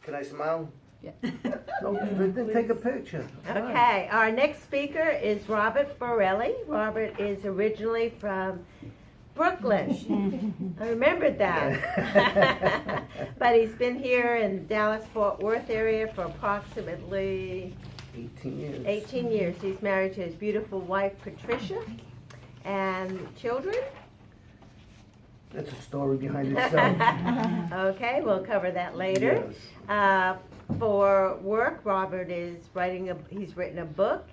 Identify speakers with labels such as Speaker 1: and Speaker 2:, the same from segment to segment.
Speaker 1: Can I smile?
Speaker 2: Yeah.
Speaker 1: No, then take a picture.
Speaker 3: Okay, our next speaker is Robert Borelli. Robert is originally from Brooklyn. I remembered that. But he's been here in Dallas-Fort Worth area for approximately
Speaker 1: 18 years.
Speaker 3: 18 years. He's married to his beautiful wife, Patricia, and children.
Speaker 1: That's a story behind itself.
Speaker 3: Okay, we'll cover that later.
Speaker 1: Yes.
Speaker 3: For work, Robert is he's written a book.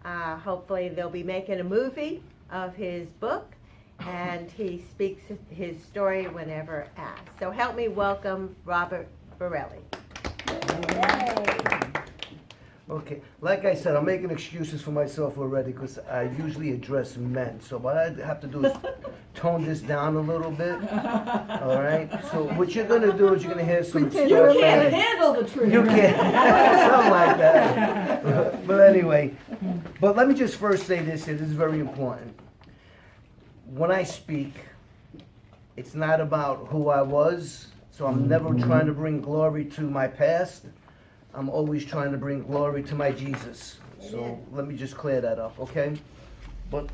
Speaker 3: Hopefully they'll be making a movie of his book, and he speaks his story whenever asked. So help me welcome Robert Borelli.
Speaker 1: Okay, like I said, I'm making excuses for myself already because I usually address men. So what I have to do is tone this down a little bit. All right. So what you're gonna do is you're gonna hear some stuff.
Speaker 2: You can't handle the truth.
Speaker 1: You can't. Something like that. But anyway, but let me just first say this. This is very important. When I speak, it's not about who I was. So I'm never trying to bring glory to my past. I'm always trying to bring glory to my Jesus. So let me just clear that up, okay? But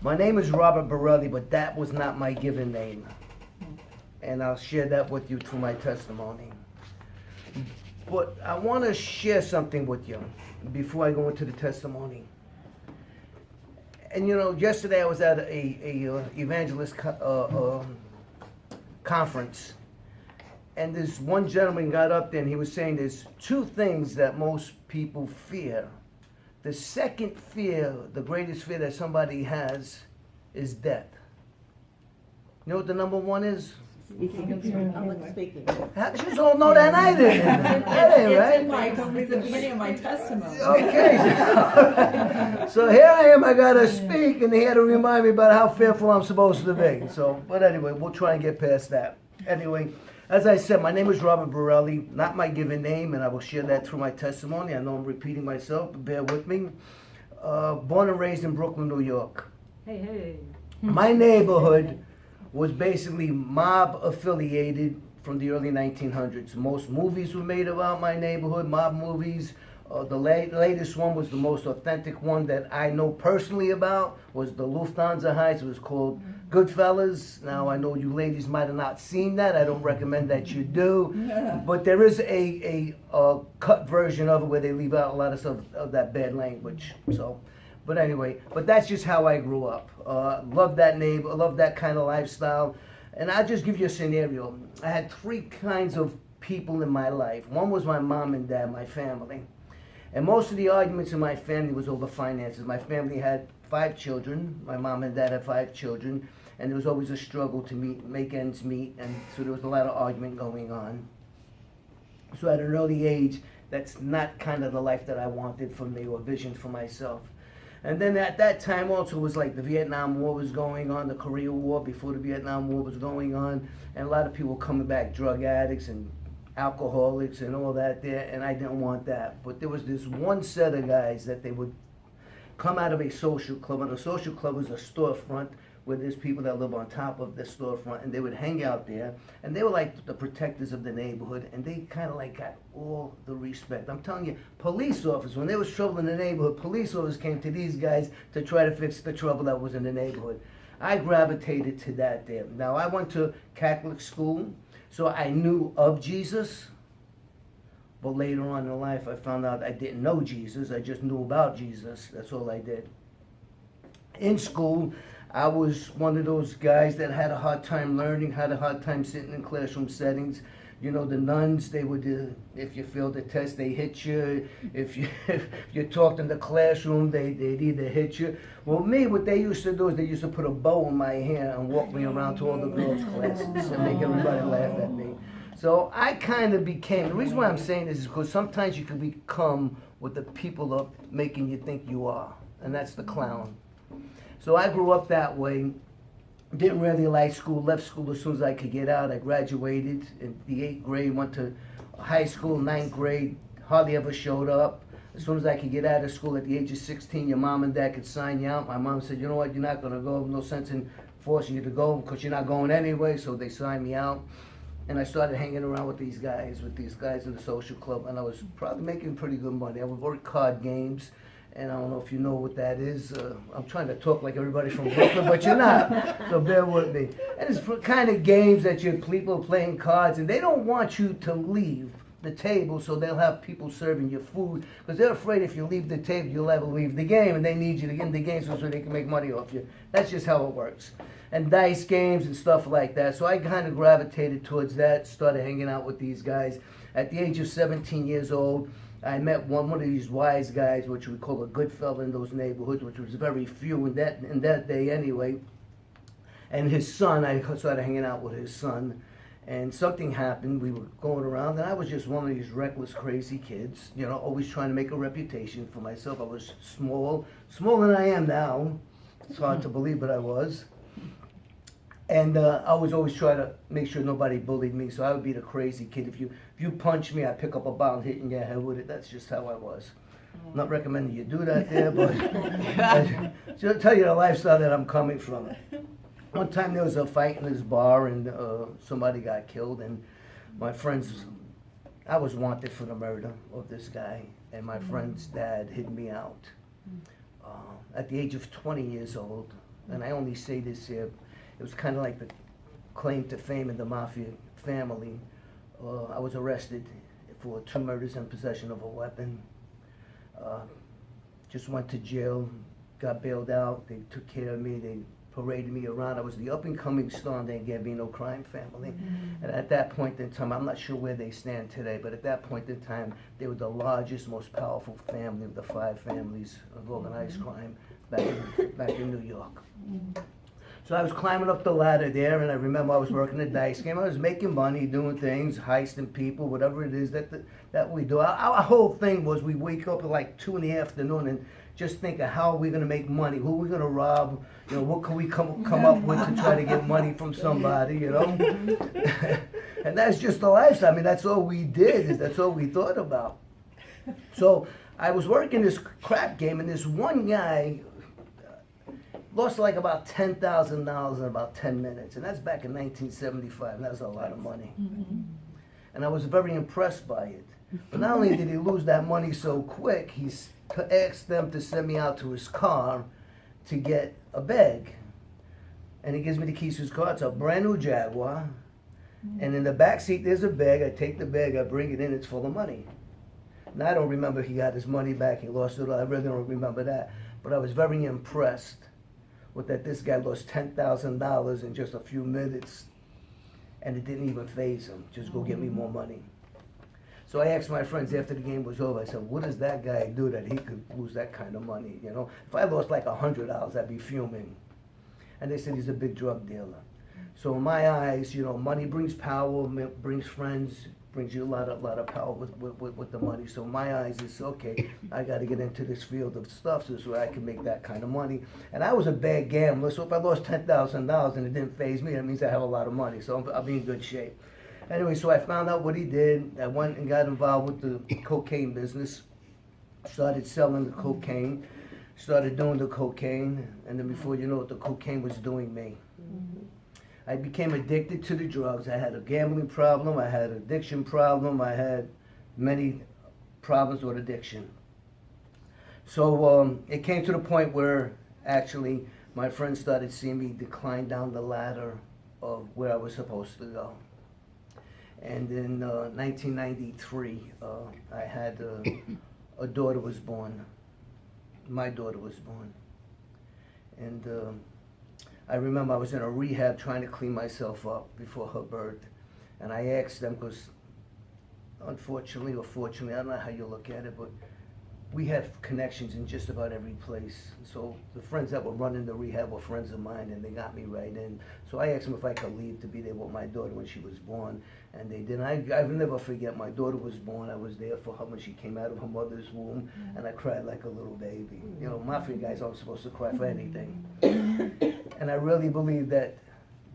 Speaker 1: my name is Robert Borelli, but that was not my given name. And I'll share that with you through my testimony. But I want to share something with you before I go into the testimony. And you know, yesterday I was at a evangelist conference. And this one gentleman got up there and he was saying there's two things that most people fear. The second fear, the greatest fear that somebody has, is death. You know what the number one is?
Speaker 2: Speaking.
Speaker 1: How you don't know that either? That ain't right.
Speaker 2: It's the beginning of my testimony.
Speaker 1: Okay. So here I am, I gotta speak, and they had to remind me about how fearful I'm supposed to be. So, but anyway, we'll try and get past that. Anyway, as I said, my name is Robert Borelli, not my given name, and I will share that through my testimony. I know I'm repeating myself, but bear with me. Born and raised in Brooklyn, New York.
Speaker 2: Hey.
Speaker 1: My neighborhood was basically mob affiliated from the early 1900s. Most movies were made about my neighborhood, mob movies. The latest one was the most authentic one that I know personally about, was the Lufthansa Heights. It was called Goodfellas. Now, I know you ladies might have not seen that. I don't recommend that you do. But there is a cut version of it where they leave out a lot of stuff of that bad language. So, but anyway, but that's just how I grew up. Love that neighbor, love that kind of lifestyle. And I'll just give you a scenario. I had three kinds of people in my life. One was my mom and dad, my family. And most of the arguments in my family was over finances. My family had 5 children. My mom and dad had 5 children. And there was always a struggle to make ends meet. And so there was a lot of argument going on. So at an early age, that's not kind of the life that I wanted for me or visioned for myself. And then at that time also was like the Vietnam War was going on, the Korean War before the Vietnam War was going on. And a lot of people coming back, drug addicts and alcoholics and all that there, and I didn't want that. But there was this one set of guys that they would come out of a social club, and a social club was a storefront where there's people that live on top of the storefront, and they would hang out there, and they were like the protectors of the neighborhood, and they kind of like got all the respect. I'm telling you, police officers, when there was trouble in the neighborhood, police officers came to these guys to try to fix the trouble that was in the neighborhood. I gravitated to that there. Now, I went to Catholic school, so I knew of Jesus, but later on in life I found out I didn't know Jesus, I just knew about Jesus, that's all I did. In school, I was one of those guys that had a hard time learning, had a hard time sitting in classroom settings. You know, the nuns, they would, if you failed the test, they hit you. If you talked in the classroom, they'd either hit you. Well, me, what they used to do is they used to put a bow in my hair and walk me around to all the girls' classes and make everybody laugh at me. So I kind of became, the reason why I'm saying this is because sometimes you can become what the people are making you think you are, and that's the clown. So I grew up that way. Didn't really like school, left school as soon as I could get out. I graduated in the 8th grade, went to high school, 9th grade, hardly ever showed up. As soon as I could get out of school at the age of 16, your mom and dad could sign you out. My mom said, you know what, you're not going to go. No sense in forcing you to go because you're not going anyway, so they signed me out. And I started hanging around with these guys in the social club, and I was probably making pretty good money. I would work card games, and I don't know if you know what that is. I'm trying to talk like everybody from Brooklyn, but you're not, so bear with me. And it's kind of games that people playing cards, and they don't want you to leave the table, so they'll have people serving your food, because they're afraid if you leave the table, you'll ever leave the game, and they need you to get in the game so they can make money off you. That's just how it works. And dice games and stuff like that. So I kind of gravitated towards that, started hanging out with these guys. At the age of 17 years old, I met one of these wise guys, which we call a good fella in those neighborhoods, which was very few in that day anyway. And his son, I started hanging out with his son. And something happened. We were going around, and I was just one of these reckless, crazy kids, always trying to make a reputation for myself. I was smaller than I am now. It's hard to believe, but I was. And I was always trying to make sure nobody bullied me, so I would be the crazy kid. If you punch me, I'd pick up a bottle and hit in your head with it. That's just how I was. I'm not recommending you do that there, but I'll tell you the lifestyle that I'm coming from. One time there was a fight in this bar, and somebody got killed, and my friends, I was wanted for the murder of this guy, and my friend's dad hid me out. At the age of 20 years old, and I only say this here, it was kind of like the claim to fame in the Mafia family. I was arrested for 2 murders and possession of a weapon. Just went to jail, got bailed out. They took care of me. They paraded me around. I was the up-and-coming star in the Gambino crime family. And at that point in time, I'm not sure where they stand today, but at that point in time, they were the largest, most powerful family of the 5 families of organized crime back in New York. So I was climbing up the ladder there, and I remember I was working a dice game. I was making money, doing things, heisting people, whatever it is that we do. Our whole thing was we wake up at like 2 in the afternoon and just think of how are we going to make money, who are we going to rob, what can we come up with to try to get money from somebody, And that's just the lifestyle. I mean, that's all we did, that's all we thought about. So I was working this crap game, and this one guy lost like about $10,000 in about 10 minutes, and that's back in 1975, and that was a lot of money. And I was very impressed by it. But not only did he lose that money so quick, he asked them to send me out to his car to get a bag. And he gives me the keys to his car. It's a brand new Jaguar. And in the back seat, there's a bag. I take the bag, I bring it in, it's full of money. Now, I don't remember he got his money back, he lost it all. I really don't remember that. But I was very impressed with that this guy lost $10,000 in just a few minutes, and it didn't even faze him. Just go get me more money. So I asked my friends after the game was over, I said, what does that guy do that he could lose that kind of money, If I lost like $100, I'd be fuming. And they said he's a big drug dealer. So in my eyes, money brings power, brings friends, brings you a lot of power with the money. So in my eyes, it's okay, I got to get into this field of stuff so I can make that kind of money. And I was a bad gambler, so if I lost $10,000 and it didn't faze me, that means I have a lot of money, so I'll be in good shape. Anyway, so I found out what he did. I went and got involved with the cocaine business, started selling the cocaine, started doing the cocaine, and then before you know it, the cocaine was doing me. I became addicted to the drugs. I had a gambling problem, I had an addiction problem, I had many problems with addiction. So it came to the point where actually my friends started seeing me decline down the ladder of where I was supposed to go. And in 1993, I had a daughter was born. My daughter was born. And I remember I was in a rehab trying to clean myself up before her birth. And I asked them, because unfortunately or fortunately, I don't know how you look at it, but we have connections in just about every place. So the friends that were running the rehab were friends of mine, and they got me right in. So I asked them if I could leave to be there with my daughter when she was born, and they did. I'll never forget, my daughter was born. I was there for her when she came out of her mother's womb, and I cried like a little baby. Mafia guys aren't supposed to cry for anything. And I really believed that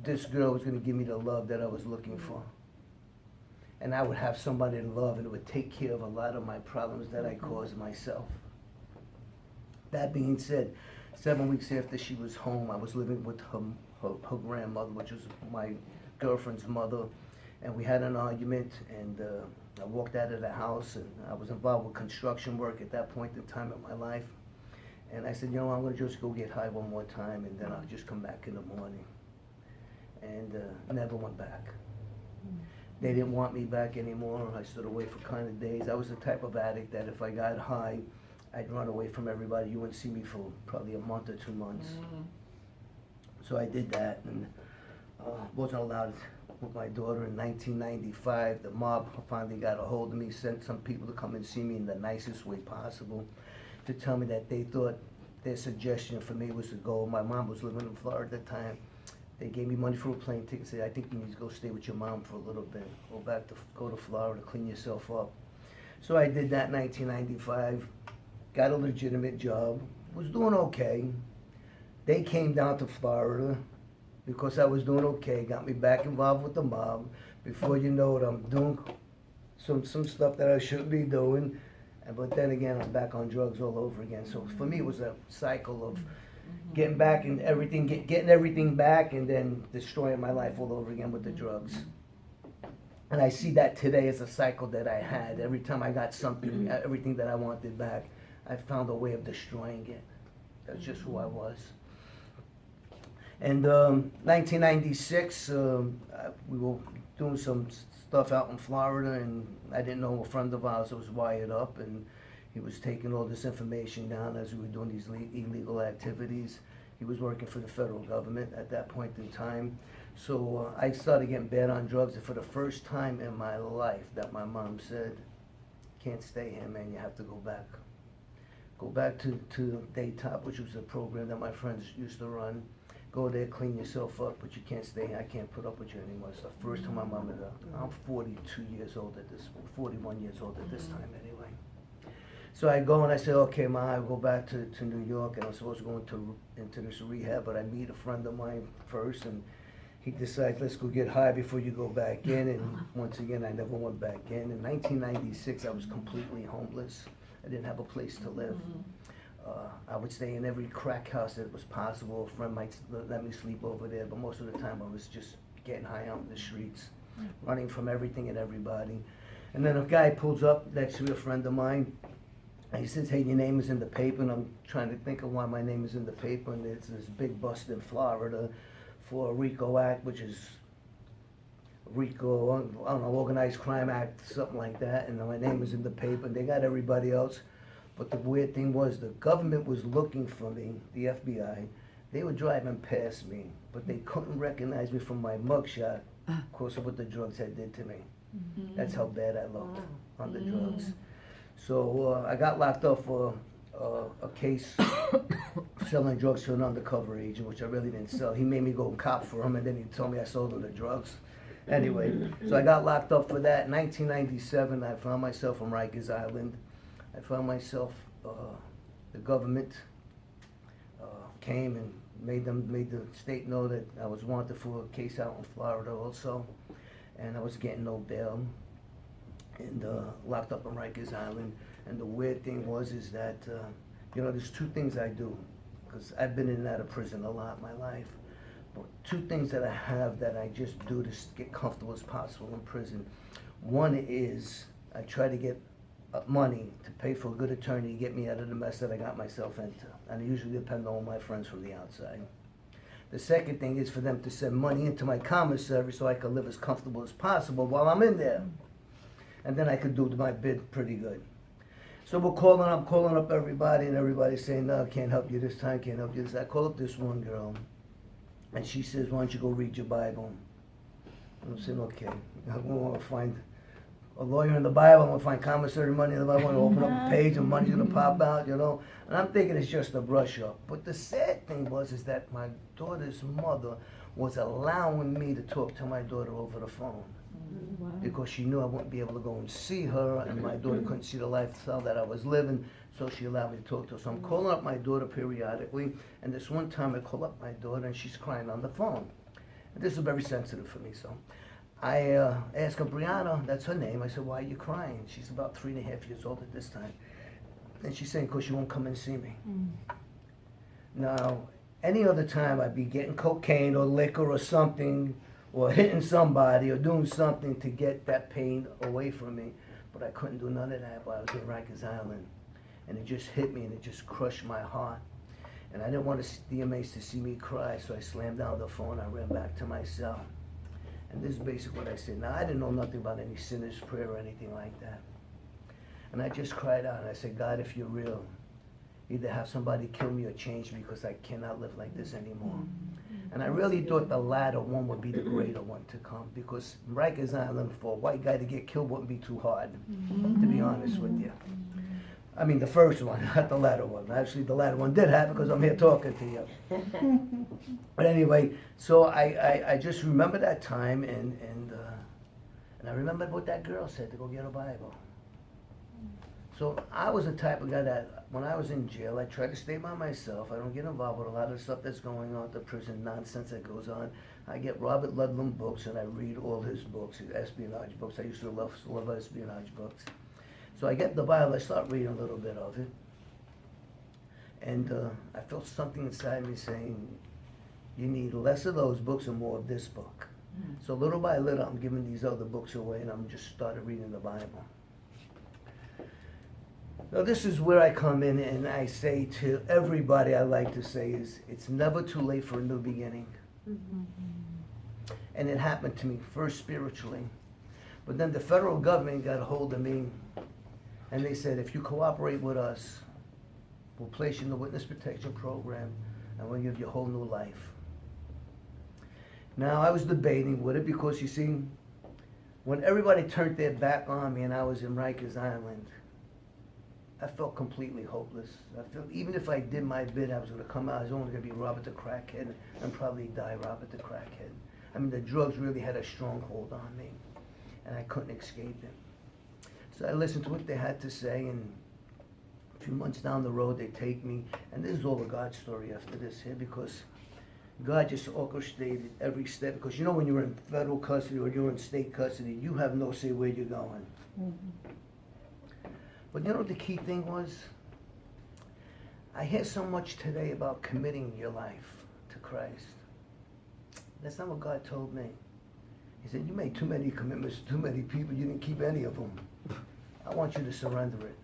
Speaker 1: this girl was going to give me the love that I was looking for. And I would have somebody to love, and it would take care of a lot of my problems that I caused myself. That being said, 7 weeks after she was home, I was living with her grandmother, which was my girlfriend's mother, and we had an argument, and I walked out of the house, and I was involved with construction work at that point in time in my life. And I said, I'm gonna just go get high one more time, and then I'll just come back in the morning. And never went back. They didn't want me back anymore. I stood away for kind of days. I was the type of addict that if I got high, I'd run away from everybody. You wouldn't see me for probably a month or 2 months. So I did that, and wasn't allowed with my daughter in 1995. The mob finally got a hold of me, sent some people to come and see me in the nicest way possible, to tell me that they thought their suggestion for me was to go. My mom was living in Florida at the time. They gave me money for a plane ticket, said, I think you need to go stay with your mom for a little bit. Go to Florida, clean yourself up. So I did that in 1995, got a legitimate job, was doing okay. They came down to Florida because I was doing okay, got me back involved with the mob. Before you know it, I'm doing some stuff that I shouldn't be doing. But then again, I'm back on drugs all over again. So for me, it was a cycle of getting back and everything, getting everything back, and then destroying my life all over again with the drugs. And I see that today as a cycle that I had. Every time I got something, everything that I wanted back, I found a way of destroying it. That's just who I was. And 1996, we were doing some stuff out in Florida, and I didn't know a friend of ours that was wired up, and he was taking all this information down as we were doing these illegal activities. He was working for the federal government at that point in time. So I started getting bad on drugs, and for the first time in my life that my mom said, can't stay here, man, you have to go back. Go back to Daytop, which was a program that my friends used to run. Go there, clean yourself up, but you can't stay here. I can't put up with you anymore. It's the first time my mom had I'm 42 years old at this, 41 years old at this time anyway. So I go and I say, okay, Ma, I go back to New York, and I'm supposed to go into this rehab, but I meet a friend of mine first, and he decides, let's go get high before you go back in. And once again, I never went back in. In 1996, I was completely homeless. I didn't have a place to live. I would stay in every crack house that was possible. A friend might let me sleep over there, but most of the time I was just getting high out in the streets, running from everything and everybody. And then a guy pulls up next to a friend of mine, and he says, hey, your name is in the paper. And I'm trying to think of why my name is in the paper, and it's this big bust in Florida for a RICO Act, which is RICO, I don't know, Organized Crime Act, something like that, and my name is in the paper, and they got everybody else. But the weird thing was the government was looking for me, the FBI. They were driving past me, but they couldn't recognize me from my mugshot because of what the drugs had did to me. That's how bad I looked on the drugs. So I got locked up for a case selling drugs to an undercover agent, which I really didn't sell. He made me go cop for him, and then he told me I sold him the drugs. Anyway, so I got locked up for that. In 1997, I found myself on Rikers Island. I found myself, the government came and made the state know that I was wanted for a case out in Florida also, and I was getting no bail, and locked up on Rikers Island. And the weird thing is that, there's two things I do, because I've been in and out of prison a lot in my life. But two things that I have that I just do to get comfortable as possible in prison. One is I try to get money to pay for a good attorney to get me out of the mess that I got myself into. And I usually depend on my friends from the outside. The second thing is for them to send money into my commissary so I can live as comfortable as possible while I'm in there. And then I could do my bid pretty good. So I'm calling up everybody, and everybody's saying, no, can't help you this time, can't help you this time. I call up this one girl, and she says, why don't you go read your Bible? I'm saying, okay, I'm going to find a lawyer in the Bible, I'm going to find commissary money in the Bible, I'm going to open up a page and money's going to pop out, And I'm thinking it's just a brush up. But the sad thing is that my daughter's mother was allowing me to talk to my daughter over the phone. Wow. Because she knew I wouldn't be able to go and see her, and my daughter couldn't see the lifestyle that I was living, so she allowed me to talk to her. So I'm calling up my daughter periodically, and this one time I call up my daughter, and she's crying on the phone. And this is very sensitive for me, so I asked her, Brianna, that's her name. I said, why are you crying? She's about 3.5 years old at this time. And she's saying, because she won't come and see me. Now, any other time I'd be getting cocaine or liquor or something, or hitting somebody or doing something to get that pain away from me. But I couldn't do none of that while I was in Rikers Island. And it just hit me and it just crushed my heart. And I didn't want the inmates to see me cry, so I slammed down the phone. I ran back to my cell. And this is basically what I said. Now, I didn't know nothing about any sinner's prayer or anything like that. And I just cried out and I said, God, if you're real, either have somebody kill me or change me, because I cannot live like this anymore. And I really thought the latter one would be the greater one to come, because Rikers Island, for a white guy to get killed wouldn't be too hard, to be honest with you. I mean, the first one, not the latter one. Actually, the latter one did happen because I'm here talking to you. But anyway, so I just remember that time, and I remembered what that girl said, to go get a Bible. So I was the type of guy that when I was in jail, I tried to stay by myself. I don't get involved with a lot of the stuff that's going on at the prison, nonsense that goes on. I get Robert Ludlum books and I read all his books, his espionage books. I used to love espionage books. So I get the Bible, I start reading a little bit of it. And I felt something inside me saying, you need less of those books and more of this book. So little by little, I'm giving these other books away and I'm just started reading the Bible. Now this is where I come in and I say to everybody, I like to say is, it's never too late for a new beginning. And it happened to me, first spiritually. But then the federal government got a hold of me and they said, if you cooperate with us, we'll place you in the witness protection program and we'll give you a whole new life. Now I was debating with it because you see, when everybody turned their back on me and I was in Rikers Island, I felt completely hopeless. I felt even if I did my bit, I was going to come out, I was only going to be Robert the Crackhead and probably die Robert the Crackhead. I mean, the drugs really had a stronghold on me, and I couldn't escape it. So I listened to what they had to say, and a few months down the road, they take me, and this is all a God story after this here, because God just orchestrated every step, because you know when you're in federal custody or you're in state custody, you have no say where you're going. But you know what the key thing was? I hear so much today about committing your life to Christ. That's not what God told me. He said, you made too many commitments to too many people, you didn't keep any of them. I want you to surrender it.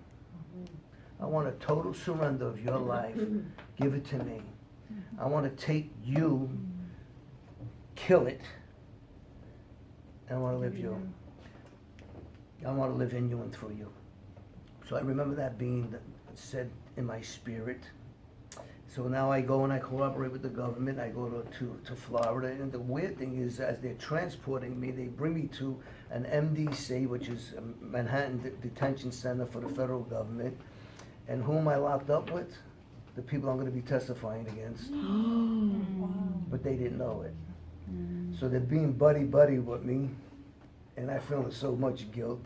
Speaker 1: I want a total surrender of your life. Give it to me. I want to take you, kill it, and I want to live you. I want to live in you and through you. So I remember that being said in my spirit. So now I go and I cooperate with the government. I go to Florida. And the weird thing is, as they're transporting me, they bring me to an MDC, which is a Manhattan Detention Center for the federal government. And who am I locked up with? The people I'm going to be testifying against. But they didn't know it. So they're being buddy-buddy with me. And I feel so much guilt.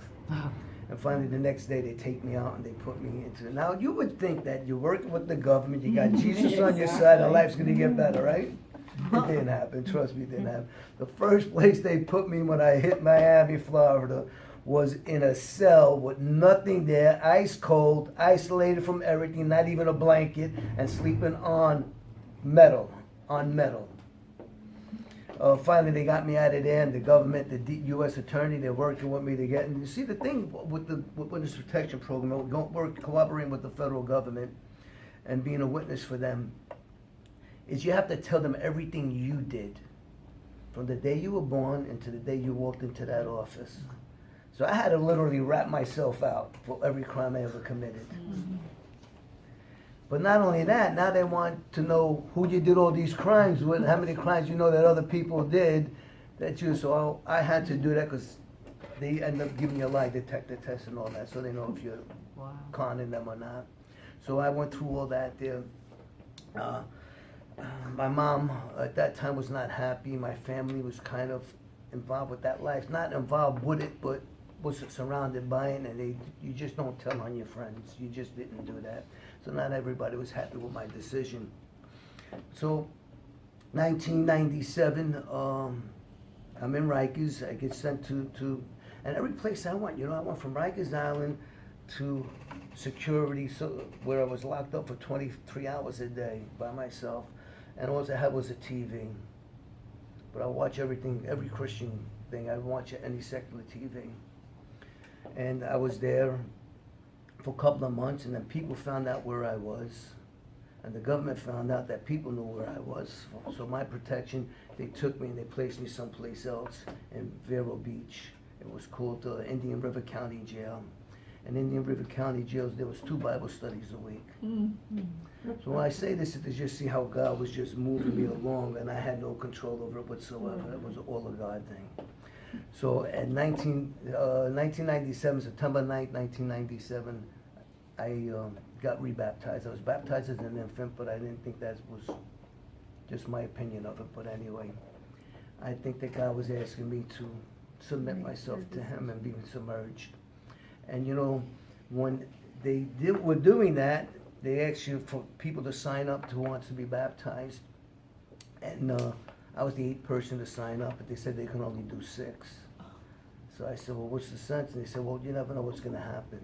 Speaker 1: And finally, the next day, they take me out and they put me into it. Now, you would think that you're working with the government, you got Jesus on your side, and life's going to get better, right? It didn't happen. Trust me, it didn't happen. The first place they put me when I hit Miami, Florida, was in a cell with nothing there, ice cold, isolated from everything, not even a blanket, and sleeping on metal. Finally, they got me out of there, and the government, the U.S. attorney, they're working with me to get. And you see, the thing with the witness protection program, cooperating with the federal government, and being a witness for them, is you have to tell them everything you did, from the day you were born into the day you walked into that office. So I had to literally rap myself out for every crime I ever committed. But not only that, now they want to know who you did all these crimes with, how many crimes you know that other people did that you. So I had to do that because they end up giving you a lie detector test and all that, so they know if you're conning them or not. So I went through all that there. My mom at that time was not happy. My family was kind of involved with that life. Not involved with it, but was surrounded by it, and you just don't tell on your friends. You just didn't do that. So not everybody was happy with my decision. So 1997, I'm in Rikers. I get sent to, and every place I went, I went from Rikers Island to security, so where I was locked up for 23 hours a day by myself, and all I had was a TV. but I watch everything, every Christian thing. I watch any secular TV. And I was there for a couple of months, and then people found out where I was. And the government found out that people knew where I was. So my protection, they took me and they placed me someplace else in Vero Beach. It was called Indian River County Jail. In Indian River County jails, there was 2 Bible studies a week. So when I say this, is to just see how God was just moving me along, and I had no control over it whatsoever. It was all a God thing. So in 1997, September 9th, 1997, I got rebaptized. I was baptized as an infant, but I didn't think that was just my opinion of it. But anyway, I think that God was asking me to submit myself to Him and be submerged. And you know, when they were doing that, they asked you for people to sign up who wants to be baptized. And I was the 8th person to sign up, but they said they can only do 6. So I said, well, what's the sense? And they said, well, you never know what's going to happen.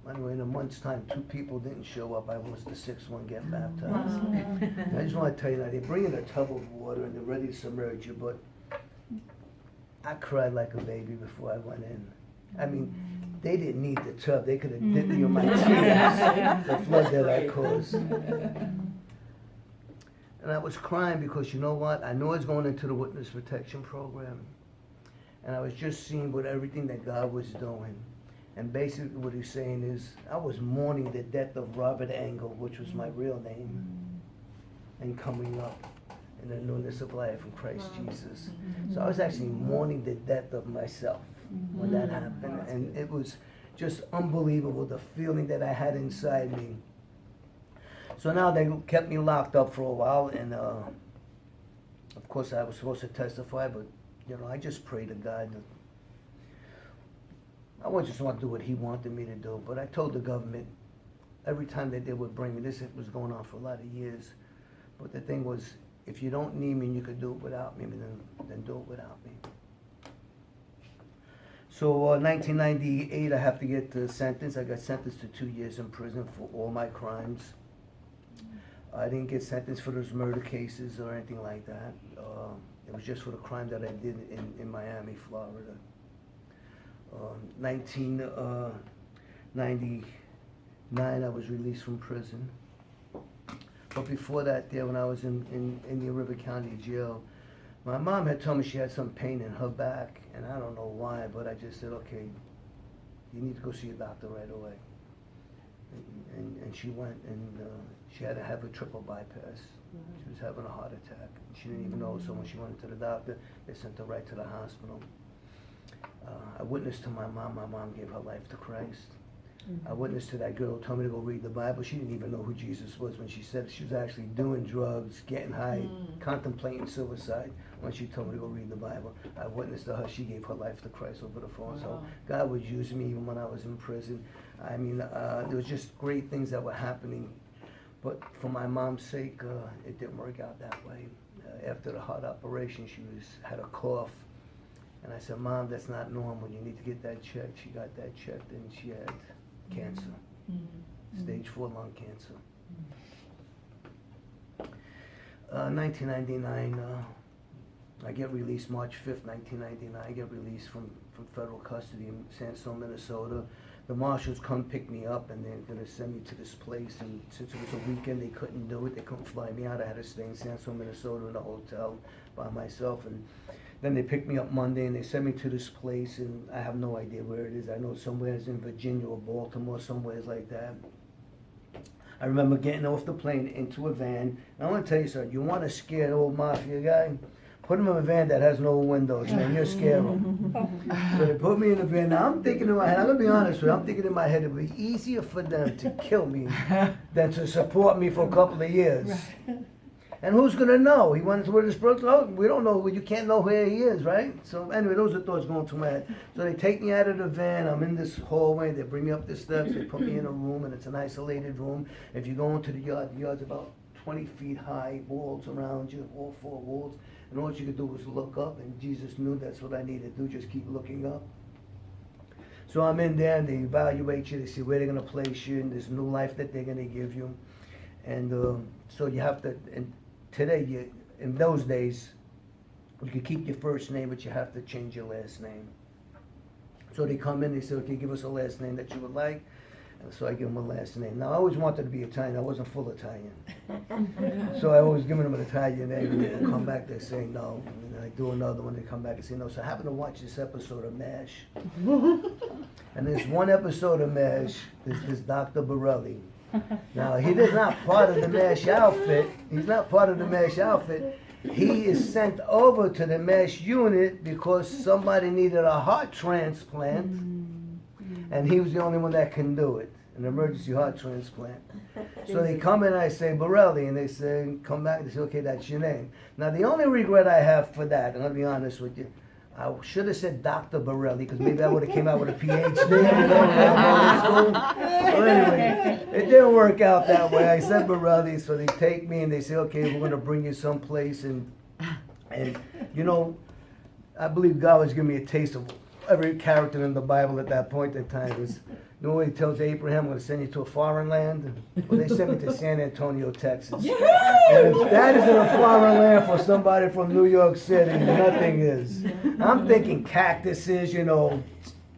Speaker 1: Anyway, in a month's time, 2 people didn't show up. I was the 6th one getting baptized. And I just want to tell you now, they bring in a tub of water and they're ready to submerge you, but I cried like a baby before I went in. I mean, they didn't need the tub. They could have dipped me in my tears, the flood that I caused. And I was crying because, you know what? I know I was going into the witness protection program. And I was just seeing what everything that God was doing. And basically what he's saying is, I was mourning the death of Robert Engel, which was my real name, and coming up in the newness of life in Christ Jesus. So I was actually mourning the death of myself when that happened. And it was just unbelievable, the feeling that I had inside me. So now they kept me locked up for a while, and of course I was supposed to testify, but you know, I just prayed to God. I just want to do what He wanted me to do, but I told the government every time that they would bring me, this was going on for a lot of years, but the thing was, if you don't need me and you could do it without me, then do it without me. So 1998, I have to get sentenced. I got sentenced to 2 years in prison for all my crimes. I didn't get sentenced for those murder cases or anything like that. It was just for the crime that I did in Miami, Florida. 1999, I was released from prison. But before that, there, when I was in Indian River County Jail, my mom had told me she had some pain in her back, and I don't know why, but I just said, okay, you need to go see a doctor right away. And she went, and she had to have a triple bypass. She was having a heart attack. She didn't even know, so when she went to the doctor, they sent her right to the hospital. I witnessed to my mom. My mom gave her life to Christ. I witnessed to that girl who told me to go read the Bible. She didn't even know who Jesus was when she said it. She was actually doing drugs, getting high, contemplating suicide when she told me to go read the Bible. I witnessed to her. She gave her life to Christ over the phone. So God was using me even when I was in prison. I mean, there was just great things that were happening. But for my mom's sake, it didn't work out that way. After the heart operation, she had a cough. And I said, Mom, that's not normal. You need to get that checked. She got that checked, and she had cancer, stage 4 lung cancer. 1999, I get released March 5th, 1999. I get released from federal custody in Sandstone, Minnesota. The marshals come pick me up, and they're going to send me to this place. And since it was a weekend, they couldn't do it. They couldn't fly me out. I had to stay in Sandstone, Minnesota in a hotel by myself. And then they picked me up Monday, and they sent me to this place, and I have no idea where it is. I know somewhere it's in Virginia or Baltimore, somewhere like that. I remember getting off the plane into a van. And I want to tell you something. You want to scare an old Mafia guy? Put him in a van that has no windows, man. You'll scare him. So they put me in a van. Now I'm thinking in my head, I'm going to be honest with you, I'm thinking in my head it would be easier for them to kill me than to support me for a couple of years. And who's going to know? He went with his brother. Oh, we don't know. You can't know where he is, right? So anyway, those are thoughts going through my head. So they take me out of the van. I'm in this hallway. They bring me up the steps. They put me in a room, and it's an isolated room. If you go into the yard's about 20 feet high, walls around you, all 4 walls. And all you could do was look up, and Jesus knew that's what I needed to do, just keep looking up. So I'm in there, and they evaluate you. They see where they're going to place you in this new life that they're going to give you. And so you have to, and today, in those days, You can keep your first name, but you have to change your last name. So they come in, they say, okay, give us a last name that you would like. And so I give them a last name. Now, I always wanted to be Italian. I wasn't full Italian. So I always give them an Italian name, and they would come back, they say no. And then I do another one, they come back and say no. So I happened to watch this episode of MASH. And there's one episode of MASH, this Dr. Borelli. Now, he is not part of the MASH outfit. He's not part of the MASH outfit. He is sent over to the MASH unit because somebody needed a heart transplant, and he was the only one that can do it, an emergency heart transplant. So they come in and I say, Borelli, and they say, come back, and they say, okay, that's your name. Now, the only regret I have for that, I'm going to be honest with you, I should have said Dr. Borelli, because maybe I would have came out with a PhD. So anyway, it didn't work out that way. I said Borelli, so they take me and they say, okay, we're going to bring you someplace. And you know, I believe God was giving me a taste of every character in the Bible at that point in time. It was, you know what he tells Abraham, I'm going to send you to a foreign land? Well, they sent me to San Antonio, Texas. And if that isn't a foreign land for somebody from New York City, nothing is. I'm thinking cactuses, you know,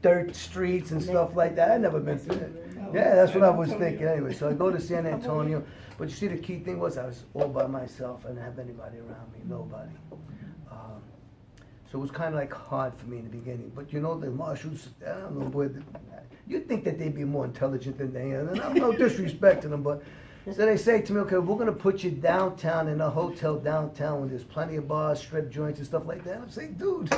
Speaker 1: dirt streets and stuff like that. I've never been to that. Yeah, that's what I was thinking anyway. So I go to San Antonio. But you see, the key thing was I was all by myself. I didn't have anybody around me, nobody. So it was kind of like hard for me in the beginning. But you know, the marshals, I don't know, boy, you'd think that they'd be more intelligent than they are. And I'm no disrespect to them, but so they say to me, okay, we're going to put you downtown in a hotel downtown where there's plenty of bars, strip joints and stuff like that. I'm saying, dude,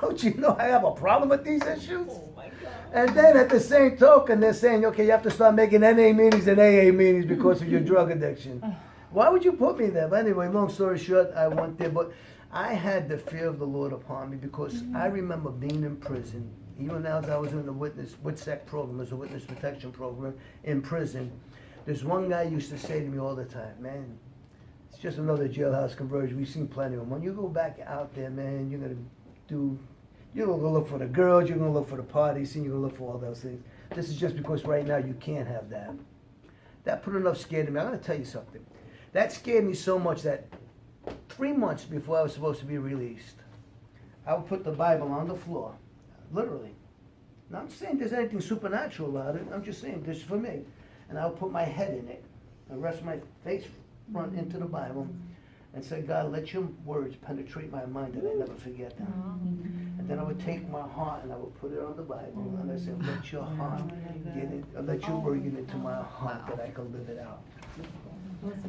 Speaker 1: don't you know I have a problem with these issues?
Speaker 2: Oh my God.
Speaker 1: And then at the same token, they're saying, okay, you have to start making NA meetings and AA meetings because of your drug addiction. Why would you put me there? But anyway, long story short, I went there. But I had the fear of the Lord upon me because I remember being in prison, even as I was in the WITSEC program, as a witness protection program in prison. There's one guy used to say to me all the time, man, it's just another jailhouse conversion. We've seen plenty of them. When you go back out there, man, you're going to go look for the girls, you're going to look for the parties, and you're going to look for all those things. This is just because right now you can't have that. That put enough scare to me. I'm going to tell you something. That scared me so much that 3 months before I was supposed to be released, I would put the Bible on the floor, literally. Now I'm saying there's anything supernatural about it. I'm just saying this is for me. And I would put my head in it and rest my face front into the Bible and say, God, let your words penetrate my mind that I never forget them. And then I would take my heart and I would put it on the Bible and I said, let your heart get it, let your word get into my heart that I can live it out.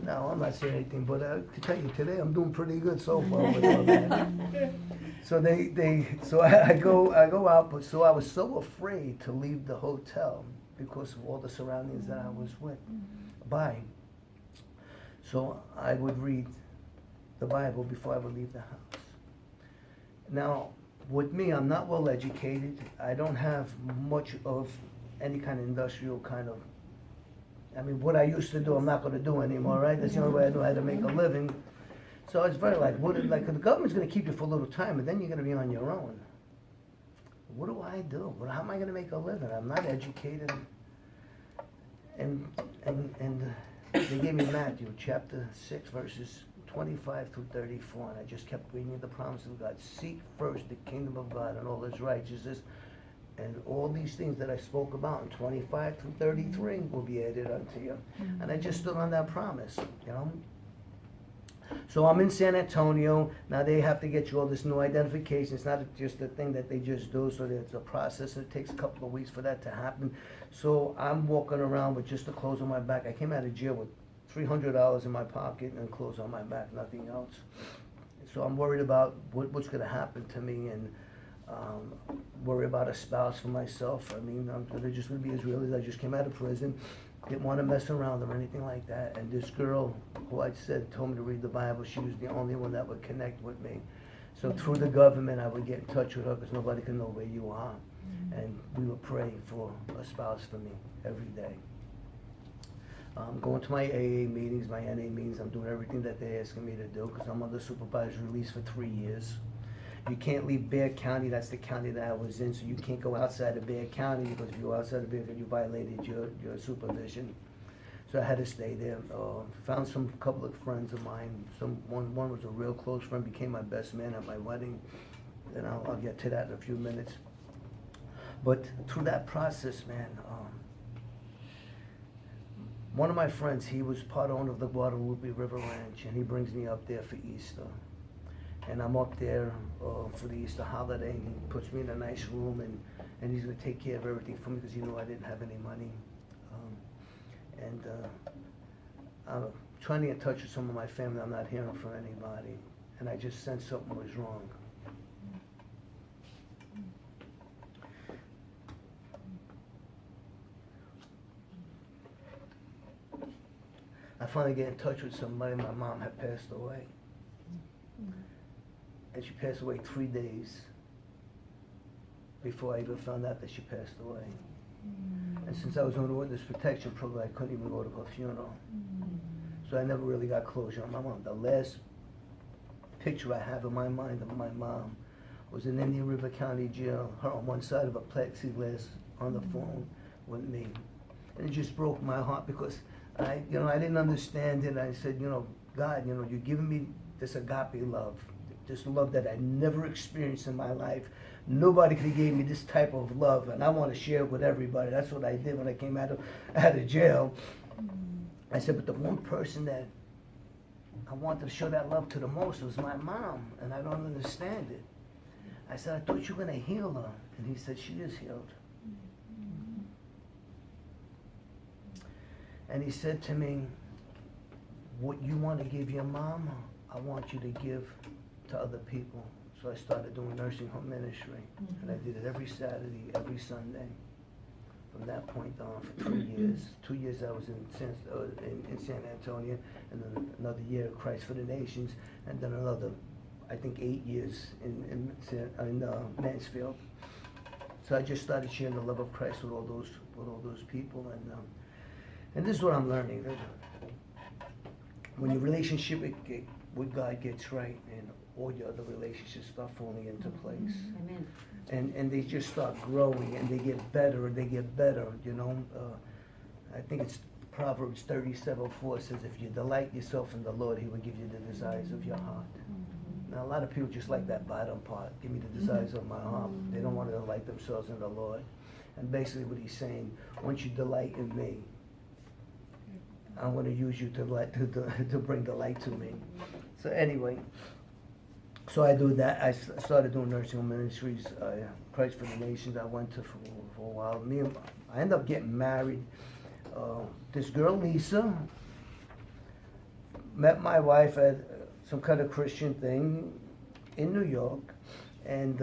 Speaker 1: Now, I'm not saying anything, but I can tell you today I'm doing pretty good so far with all that. So so I go out, but so I was so afraid to leave the hotel because of all the surroundings that I was by. So I would read the Bible before I would leave the house. Now, with me, I'm not well educated. I don't have much of any kind of industrial kind of, I mean, what I used to do, I'm not going to do anymore, right? That's the only way I know how to make a living. So it's very like the government's going to keep you for a little time, and then you're going to be on your own. What do I do? How am I going to make a living? I'm not educated. And they gave me Matthew chapter 6, verses 25 through 34, and I just kept reading the promise of God. Seek first the kingdom of God and all His righteousness, and all these things that I spoke about in 25 through 33 will be added unto you. And I just stood on that promise, you know. So I'm in San Antonio. Now they have to get you all this new identification. It's not just a thing that they just do. So there's a process, and it takes a couple of weeks for that to happen. So I'm walking around with just the clothes on my back. I came out of jail with $300 in my pocket and clothes on my back, nothing else. So I'm worried about what's going to happen to me, and worry about a spouse for myself. I mean, they're just going to be Israelis. I just came out of prison. Didn't want to mess around or anything like that. And this girl who I said told me to read the Bible, she was the only one that would connect with me. So through the government, I would get in touch with her because nobody can know where you are. And we would pray for a spouse for me every day. I'm going to my AA meetings, my NA meetings. I'm doing everything that they're asking me to do because I'm under supervised release for 3 years. You can't leave Bear County. That's the county that I was in, so you can't go outside of Bear County because if you go outside of Bear County, you violated your supervision. So I had to stay there. Found some couple of friends of mine. One was a real close friend, became my best man at my wedding. And I'll get to that in a few minutes. But through that process, man, one of my friends, he was part owner of the Guadalupe River Ranch, and he brings me up there for Easter. And I'm up there for the Easter holiday, and he puts me in a nice room, and he's gonna take care of everything for me because he knew I didn't have any money. I'm trying to get in touch with some of my family. I'm not hearing from anybody, and I just sensed something was wrong. I finally get in touch with somebody. My mom had passed away. And she passed away 3 days before I even found out that she passed away. And since I was on the witness protection program, I couldn't even go to her funeral. So I never really got closure on my mom. The last picture I have in my mind of my mom was in Indian River County Jail, her on one side of a plexiglass on the phone with me. And it just broke my heart because I didn't understand it. I said, God, you're giving me this agape love, this love that I never experienced in my life. Nobody could have gave me this type of love, and I want to share it with everybody. That's what I did when I came out of jail. I said, but the one person that I wanted to show that love to the most was my mom, and I don't understand it. I said, I thought you were going to heal her. And he said, she is healed. And he said to me, what you want to give your mom, I want you to give to other people. So I started doing nursing home ministry. And I did it every Saturday, every Sunday. From that point on for 2 years. 2 years I was in San Antonio, and then another year at Christ for the Nations, and then another, I think, 8 years in Mansfield. So I just started sharing the love of Christ with all those people, and this is what I'm learning. That when your relationship with God gets right, and all your other relationships start falling into place.
Speaker 2: Amen.
Speaker 1: And they just start growing, and they get better, and they get better, I think it's Proverbs 37:4 says, if you delight yourself in the Lord, He will give you the desires of your heart. Now, a lot of people just like that bottom part, give me the desires of my heart. They don't want to delight themselves in the Lord. And basically what He's saying, once you delight in me, I'm going to use you to bring delight to me. So anyway, so I do that. I started doing nursing home ministries, Christ for the Nations. I went to for a while. I ended up getting married. This girl, Lisa, met my wife at some kind of Christian thing in New York, and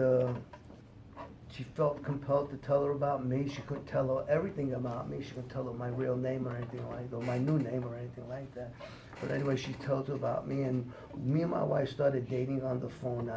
Speaker 1: she felt compelled to tell her about me. She couldn't tell her everything about me. She couldn't tell her my real name or anything like that, or my new name or anything like that. But anyway, she tells her about me, and me and my wife started dating on the phone.